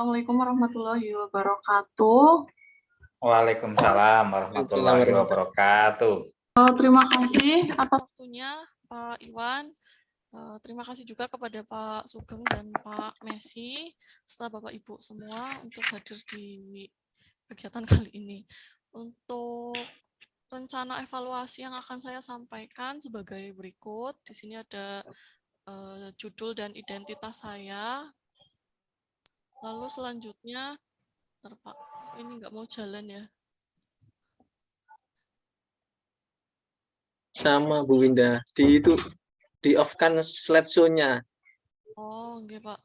Assalamualaikum warahmatullahi wabarakatuh. Waalaikumsalam warahmatullahi wabarakatuh. Terima kasih atas waktunya Pak Iwan. Terima kasih juga kepada Pak Sugeng dan Pak Messi, serta Bapak Ibu semua untuk hadir di kegiatan kali ini. Untuk rencana evaluasi yang akan saya sampaikan sebagai berikut. Di sini ada judul dan identitas saya. Lalu selanjutnya, Pak, ini nggak mau jalan ya. Sama Bu Winda, di off kan slideshow-nya. Oh, enggak Pak.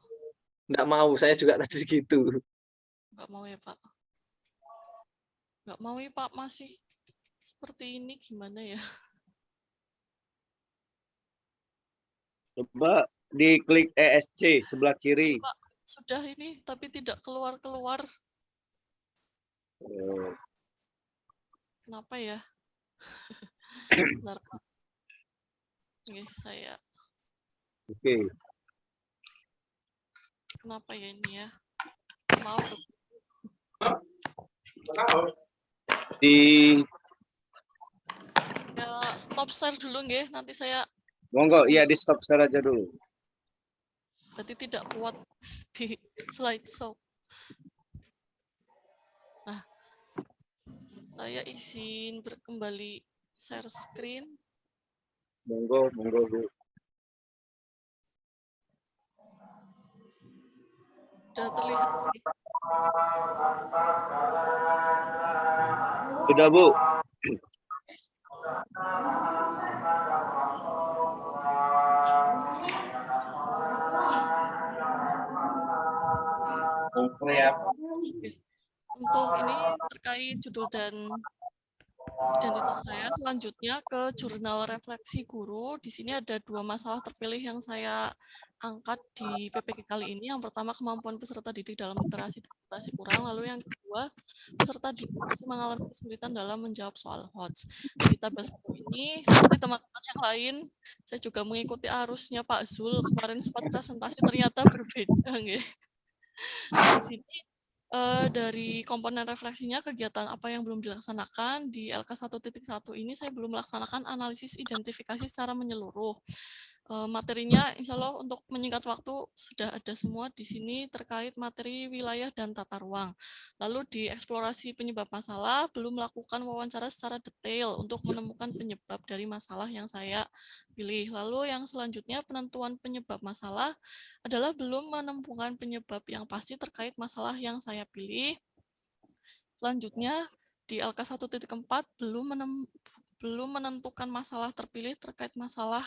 Nggak mau, saya juga tadi gitu. Nggak mau ya Pak. Nggak mau ya Pak, masih seperti ini gimana ya? Coba diklik ESC sebelah kiri. Pak, sudah ini tapi tidak keluar-keluar. Kenapa ya? Bentar Pak. Oke, saya. Oke. Kenapa ya ini ya? Mau Di ya stop share dulu nggih, nanti saya monggo ya di stop share aja dulu. berarti tidak kuat di slideshow. Nah, saya izin berkembali share screen. Monggo Bu. Sudah terlihat. Sudah Bu. Untuk ini terkait judul dan identitas saya, selanjutnya ke jurnal refleksi guru. Di sini ada dua masalah terpilih yang saya angkat di PPG kali ini. Yang pertama, kemampuan peserta didik dalam literasi dan literasi kurang. Lalu yang kedua, peserta didik masih mengalami kesulitan dalam menjawab soal HOTS. Di tabel 1 ini, seperti teman-teman yang lain, saya juga mengikuti arusnya Pak Zul. Kemarin sempat presentasi ternyata berbeda. Nah, di sini dari komponen refleksinya, kegiatan apa yang belum dilaksanakan di LK 1.1 ini saya belum melaksanakan analisis identifikasi secara menyeluruh. Materinya insya Allah untuk menyingkat waktu sudah ada semua di sini terkait materi wilayah dan tata ruang. Lalu di eksplorasi penyebab masalah belum melakukan wawancara secara detail untuk menemukan penyebab dari masalah yang saya pilih. Lalu yang selanjutnya penentuan penyebab masalah adalah belum menemukan penyebab yang pasti terkait masalah yang saya pilih. Selanjutnya di LK 1.4 belum menentukan masalah terpilih terkait masalah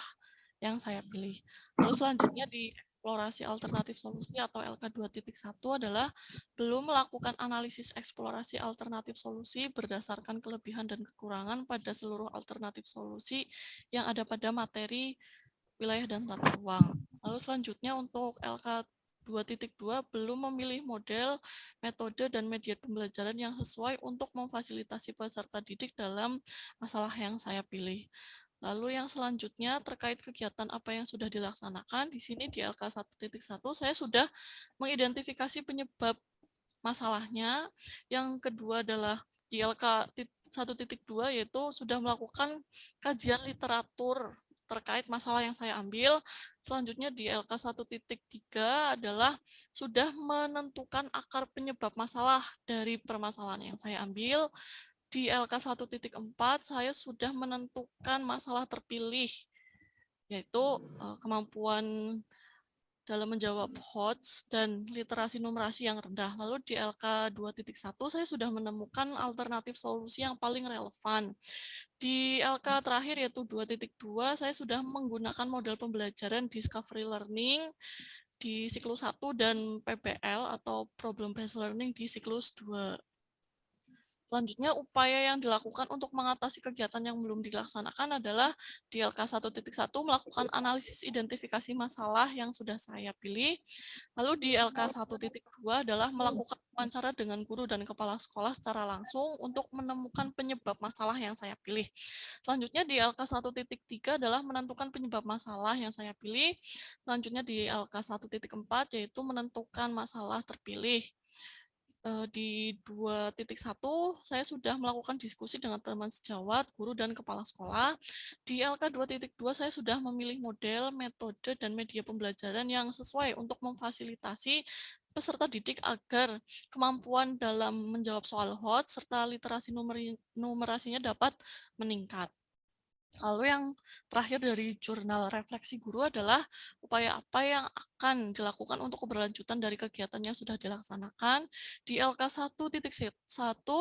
yang saya pilih. Lalu selanjutnya di eksplorasi alternatif solusi atau LK 2.1 adalah belum melakukan analisis eksplorasi alternatif solusi berdasarkan kelebihan dan kekurangan pada seluruh alternatif solusi yang ada pada materi wilayah dan tata ruang. Lalu selanjutnya untuk LK 2.2 belum memilih model, metode, dan media pembelajaran yang sesuai untuk memfasilitasi peserta didik dalam masalah yang saya pilih. Lalu yang selanjutnya terkait kegiatan apa yang sudah dilaksanakan, di sini di LK 1.1 saya sudah mengidentifikasi penyebab masalahnya. Yang kedua adalah di LK 1.2 yaitu sudah melakukan kajian literatur terkait masalah yang saya ambil. Selanjutnya di LK 1.3 adalah sudah menentukan akar penyebab masalah dari permasalahan yang saya ambil. Di LK 1.4 saya sudah menentukan masalah terpilih, yaitu kemampuan dalam menjawab HOTS dan literasi numerasi yang rendah. Lalu di LK 2.1 saya sudah menemukan alternatif solusi yang paling relevan. Di LK terakhir yaitu 2.2 saya sudah menggunakan model pembelajaran Discovery Learning di siklus 1 dan PBL atau Problem Based Learning di siklus 2. Selanjutnya, upaya yang dilakukan untuk mengatasi kegiatan yang belum dilaksanakan adalah di LK1.1 melakukan analisis identifikasi masalah yang sudah saya pilih. Lalu di LK1.2 adalah melakukan wawancara dengan guru dan kepala sekolah secara langsung untuk menemukan penyebab masalah yang saya pilih. Selanjutnya di LK1.3 adalah menentukan penyebab masalah yang saya pilih. Selanjutnya di LK1.4 yaitu menentukan masalah terpilih. Di 2.1 saya sudah melakukan diskusi dengan teman sejawat, guru, dan kepala sekolah. Di LK 2.2 saya sudah memilih model, metode, dan media pembelajaran yang sesuai untuk memfasilitasi peserta didik agar kemampuan dalam menjawab soal HOT serta literasi numerasinya dapat meningkat. Lalu yang terakhir dari jurnal refleksi guru adalah upaya apa yang akan dilakukan untuk keberlanjutan dari kegiatan yang sudah dilaksanakan. Di LK1.1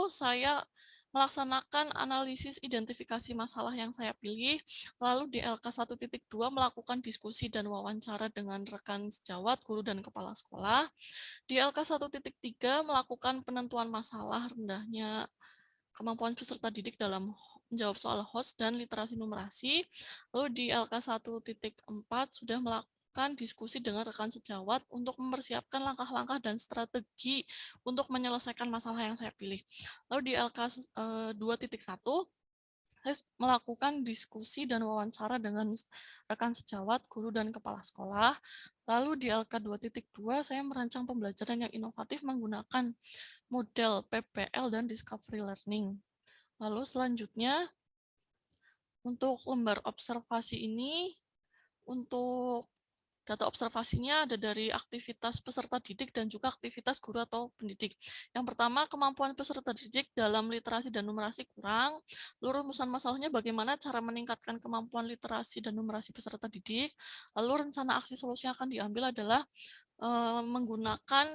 saya melaksanakan analisis identifikasi masalah yang saya pilih, lalu di LK1.2 melakukan diskusi dan wawancara dengan rekan sejawat, guru, dan kepala sekolah. Di LK1.3 melakukan penentuan masalah rendahnya kemampuan peserta didik dalam menjawab soal HOS dan literasi numerasi. Lalu di LK1.4 sudah melakukan diskusi dengan rekan sejawat untuk mempersiapkan langkah-langkah dan strategi untuk menyelesaikan masalah yang saya pilih. Lalu di LK2.1 saya melakukan diskusi dan wawancara dengan rekan sejawat, guru, dan kepala sekolah. Lalu di LK2.2 saya merancang pembelajaran yang inovatif menggunakan model PPL dan Discovery Learning. Lalu selanjutnya, untuk lembar observasi ini, untuk data observasinya ada dari aktivitas peserta didik dan juga aktivitas guru atau pendidik. Yang pertama, kemampuan peserta didik dalam literasi dan numerasi kurang. Lalu rumusan masalahnya bagaimana cara meningkatkan kemampuan literasi dan numerasi peserta didik. Lalu rencana aksi solusi yang akan diambil adalah menggunakan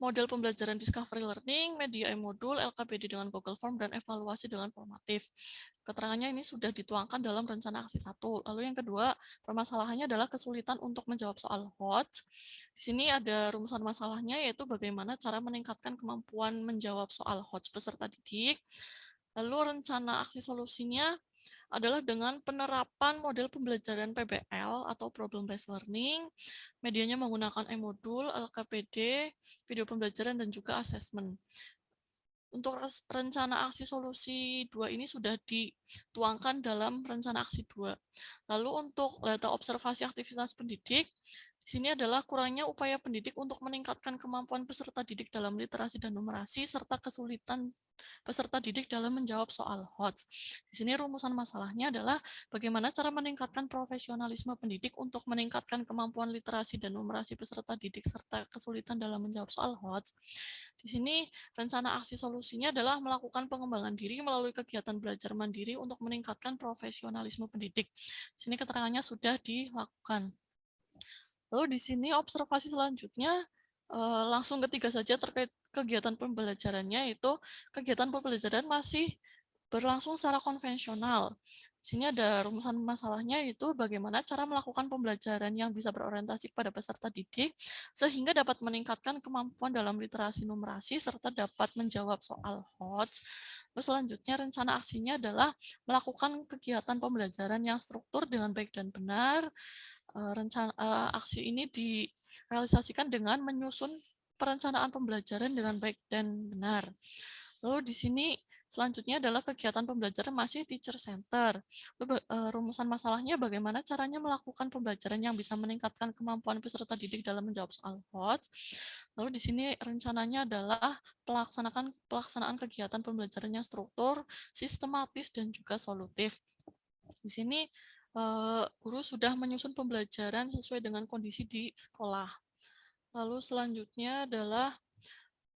model pembelajaran Discovery Learning, media e-modul, LKPD dengan Google Form, dan evaluasi dengan formatif. Keterangannya ini sudah dituangkan dalam rencana aksi 1. Lalu yang kedua, permasalahannya adalah kesulitan untuk menjawab soal HOT. Di sini ada rumusan masalahnya, yaitu bagaimana cara meningkatkan kemampuan menjawab soal HOT peserta didik. Lalu rencana aksi solusinya adalah dengan penerapan model pembelajaran PBL atau Problem Based Learning, medianya menggunakan e-modul, LKPD, video pembelajaran, dan juga asesmen. Untuk rencana aksi solusi 2 ini sudah dituangkan dalam rencana aksi 2. Lalu untuk data observasi aktivitas pendidik, di sini adalah kurangnya upaya pendidik untuk meningkatkan kemampuan peserta didik dalam literasi dan numerasi, serta kesulitan peserta didik dalam menjawab soal HOT. Di sini rumusan masalahnya adalah bagaimana cara meningkatkan profesionalisme pendidik untuk meningkatkan kemampuan literasi dan numerasi peserta didik serta kesulitan dalam menjawab soal HOT. Di sini rencana aksi solusinya adalah melakukan pengembangan diri melalui kegiatan belajar mandiri untuk meningkatkan profesionalisme pendidik. Di sini keterangannya sudah dilakukan. Lalu di sini observasi selanjutnya langsung ketiga saja terkait kegiatan pembelajarannya, yaitu kegiatan pembelajaran masih berlangsung secara konvensional. Di sini ada rumusan masalahnya, yaitu bagaimana cara melakukan pembelajaran yang bisa berorientasi pada peserta didik sehingga dapat meningkatkan kemampuan dalam literasi numerasi serta dapat menjawab soal HOT. Terus selanjutnya rencana aksinya adalah melakukan kegiatan pembelajaran yang struktur dengan baik dan benar. Rencana aksi ini direalisasikan dengan menyusun perencanaan pembelajaran dengan baik dan benar. Lalu di sini selanjutnya adalah kegiatan pembelajaran masih teacher center. Rumusan masalahnya bagaimana caranya melakukan pembelajaran yang bisa meningkatkan kemampuan peserta didik dalam menjawab soal HOT. Lalu di sini rencananya adalah pelaksanaan kegiatan pembelajaran yang struktur, sistematis, dan juga solutif. Di sini guru sudah menyusun pembelajaran sesuai dengan kondisi di sekolah. Lalu selanjutnya adalah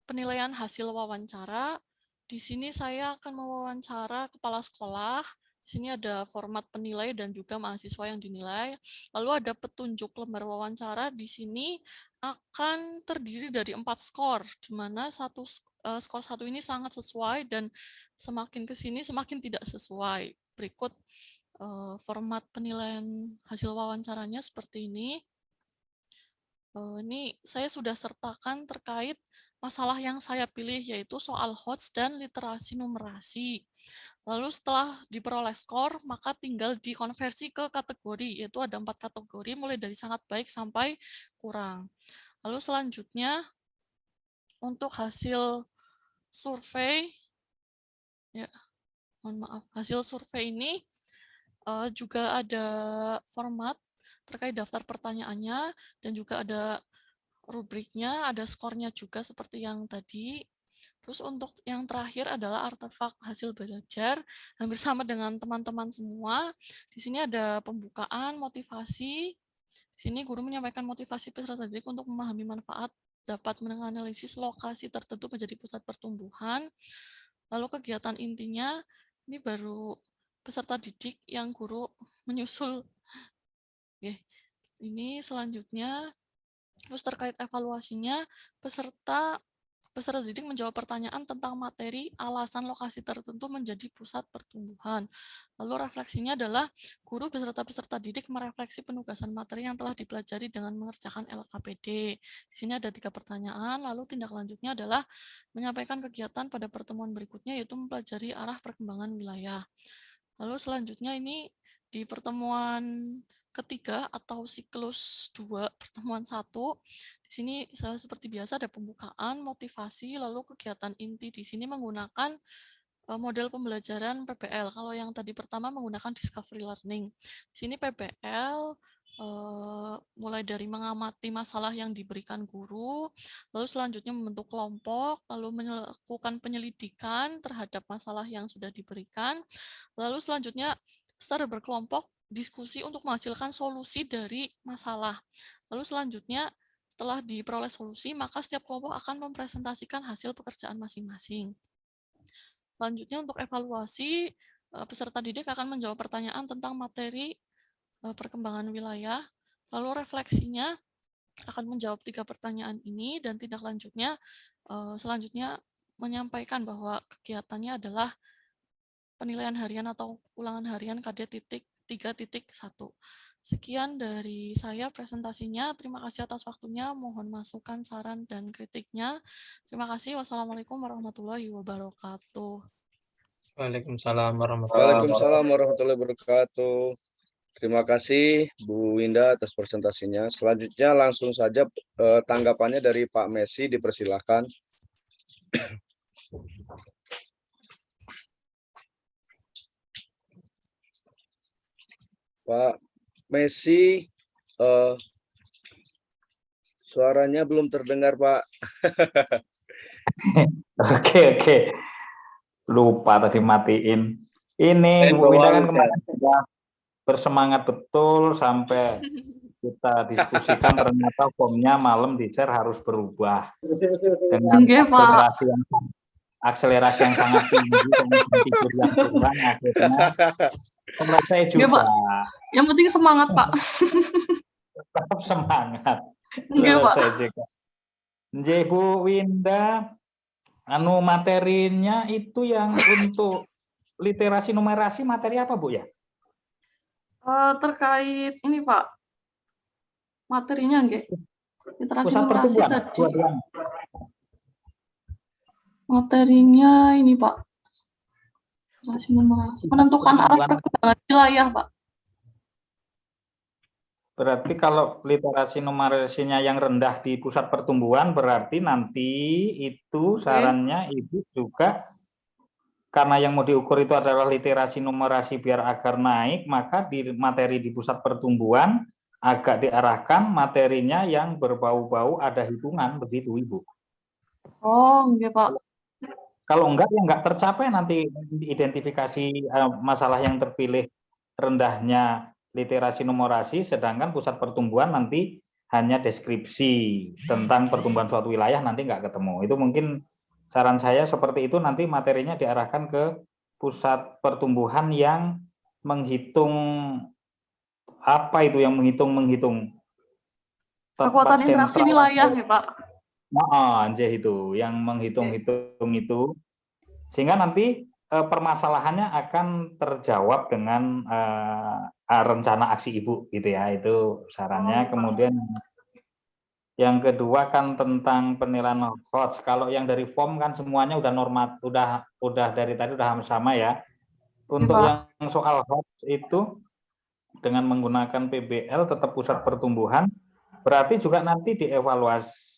penilaian hasil wawancara. Di sini saya akan mewawancara kepala sekolah. Di sini ada format penilai dan juga mahasiswa yang dinilai. Lalu ada petunjuk lembar wawancara. Di sini akan terdiri dari 4 skor, di mana skor 1 ini sangat sesuai dan semakin ke sini semakin tidak sesuai. Berikut format penilaian hasil wawancaranya seperti ini. Ini saya sudah sertakan terkait masalah yang saya pilih yaitu soal HOTS dan literasi numerasi. Lalu setelah diperoleh skor, maka tinggal dikonversi ke kategori, yaitu ada 4 kategori mulai dari sangat baik sampai kurang. Lalu selanjutnya untuk hasil survei, ya mohon maaf, hasil survei ini juga ada format terkait daftar pertanyaannya dan juga ada rubriknya, ada skornya juga seperti yang tadi. Terus untuk yang terakhir adalah artefak hasil belajar. Hampir sama dengan teman-teman semua. Di sini ada pembukaan, motivasi. Di sini guru menyampaikan motivasi peserta didik untuk memahami manfaat dapat menganalisis lokasi tertentu menjadi pusat pertumbuhan. Lalu kegiatan intinya, ini baru peserta didik yang guru menyusul. Oke. Ini selanjutnya, terus terkait evaluasinya, peserta didik menjawab pertanyaan tentang materi alasan lokasi tertentu menjadi pusat pertumbuhan. Lalu refleksinya adalah guru beserta peserta didik merefleksi penugasan materi yang telah dipelajari dengan mengerjakan LKPD. Di sini ada 3 pertanyaan, lalu tindak lanjutnya adalah menyampaikan kegiatan pada pertemuan berikutnya yaitu mempelajari arah perkembangan wilayah. Lalu selanjutnya ini di pertemuan ketiga atau siklus 2 pertemuan 1, di sini seperti biasa ada pembukaan, motivasi, lalu kegiatan inti. Di sini menggunakan model pembelajaran PBL. Kalau yang tadi pertama menggunakan discovery learning. Di sini PBL mulai dari mengamati masalah yang diberikan guru, lalu selanjutnya membentuk kelompok, lalu melakukan penyelidikan terhadap masalah yang sudah diberikan, lalu selanjutnya secara berkelompok diskusi untuk menghasilkan solusi dari masalah. Lalu selanjutnya setelah diperoleh solusi, maka setiap kelompok akan mempresentasikan hasil pekerjaan masing-masing. Selanjutnya untuk evaluasi, peserta didik akan menjawab pertanyaan tentang materi perkembangan wilayah, lalu refleksinya akan menjawab 3 pertanyaan ini, dan tindak lanjutnya selanjutnya menyampaikan bahwa kegiatannya adalah penilaian harian atau ulangan harian KD 3.1. Sekian dari saya presentasinya. Terima kasih atas waktunya. Mohon masukan, saran, dan kritiknya. Terima kasih. Wassalamualaikum warahmatullahi wabarakatuh. Waalaikumsalam warahmatullahi wabarakatuh. Waalaikumsalam warahmatullahi wabarakatuh. Terima kasih Bu Winda atas presentasinya. Selanjutnya langsung saja tanggapannya dari Pak Messi, dipersilahkan. Pak Messi, suaranya belum terdengar, Pak. Oke. Lupa tadi matiin. Ini Bu Winda kan kemarin sudah bersemangat betul sampai kita diskusikan, ternyata formnya malam di share harus berubah dengan akselerasi yang sangat tinggi dan tidur yang kurang, akhirnya selesai juga. Pak. Yang penting semangat, Pak. Tetap semangat. Selesai juga. Bu Winda, materinya itu yang untuk literasi numerasi materi apa, Bu ya? Terkait ini, Pak. Materinya nggih. Literasi Pusat numerasi pertumbuhan, tadi. dua-duanya. Materinya ini, Pak. Literasi numerasi. Menentukan arah perkembangan wilayah, Pak. Berarti kalau literasi numerasinya yang rendah di pusat pertumbuhan, berarti nanti itu sarannya Ibu juga, karena yang mau diukur itu adalah literasi numerasi biar agar naik, maka di materi di pusat pertumbuhan agak diarahkan materinya yang berbau-bau ada hitungan, begitu Ibu. Oh, iya Pak. Kalau enggak, ya enggak tercapai nanti identifikasi masalah yang terpilih rendahnya literasi numerasi, sedangkan pusat pertumbuhan nanti hanya deskripsi tentang pertumbuhan suatu wilayah, nanti enggak ketemu. Itu mungkin saran saya seperti itu, nanti materinya diarahkan ke pusat pertumbuhan yang menghitung apa itu, yang menghitung kekuatan interaksi wilayah ya Pak. Itu yang menghitung-hitung itu, sehingga nanti permasalahannya akan terjawab dengan rencana aksi Ibu gitu ya, itu sarannya. Kemudian Yang kedua kan tentang penilaian HOTS. Kalau yang dari form kan semuanya udah normat, udah dari tadi udah sama ya. Untuk Pak. yang soal HOTS itu dengan menggunakan PBL tetap pusat pertumbuhan, berarti juga nanti dievaluasi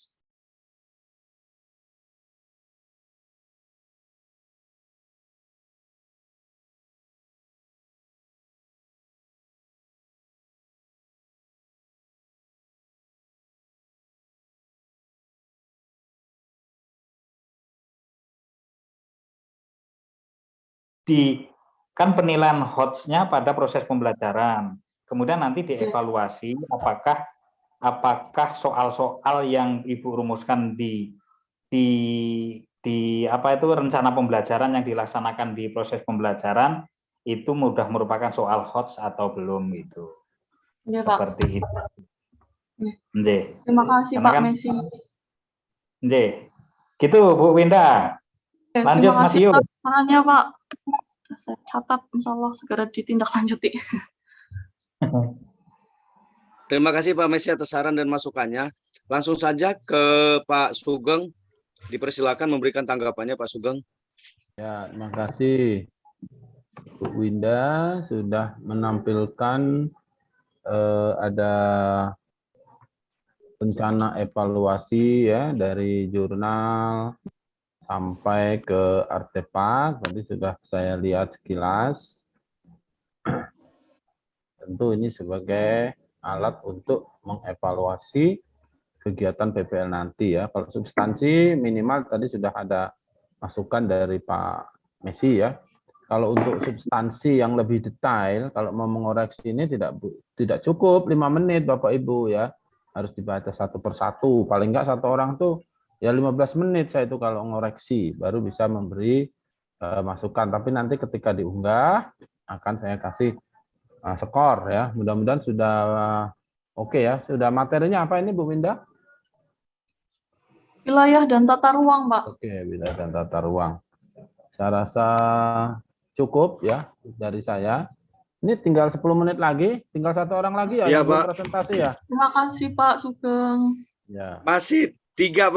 kan penilaian HOTS-nya pada proses pembelajaran. Kemudian nanti dievaluasi apakah soal-soal yang Ibu rumuskan di apa itu rencana pembelajaran yang dilaksanakan di proses pembelajaran itu mudah merupakan soal HOTS atau belum gitu. Iya, Pak. Seperti itu. Nggih. Terima kasih Karena Pak kan- Messi. Nggih. Gitu Bu Winda. Oke, Lanjut, terima Mas kasih Yu. atas sarannya Pak. Saya catat, insya Allah segera ditindaklanjuti. Terima kasih Pak Messi atas saran dan masukannya. Langsung saja ke Pak Sugeng. Dipersilakan memberikan tanggapannya Pak Sugeng. Ya, terima kasih Bu Winda sudah menampilkan ada rencana evaluasi ya dari jurnal sampai ke artefak. Tadi sudah saya lihat sekilas. Tentu ini sebagai alat untuk mengevaluasi kegiatan PPL nanti ya. Kalau substansi minimal tadi sudah ada masukan dari Pak Messi ya. Kalau untuk substansi yang lebih detail, kalau mau mengoreksi ini tidak cukup 5 menit Bapak Ibu ya. Harus dibaca satu persatu. Paling enggak satu orang tuh ya 15 menit saya itu kalau ngoreksi baru bisa memberi masukan. Tapi nanti ketika diunggah akan saya kasih skor ya. Mudah-mudahan sudah oke ya. Sudah materinya apa ini Bu Winda? Wilayah dan tata ruang, Pak. Oke, wilayah dan tata ruang. Saya rasa cukup ya dari saya. Ini tinggal 10 menit lagi, tinggal satu orang lagi ya Iya, yang belum Pak. presentasi ya. Terima kasih Pak Sugeng. Ya. Masih 3 Pak.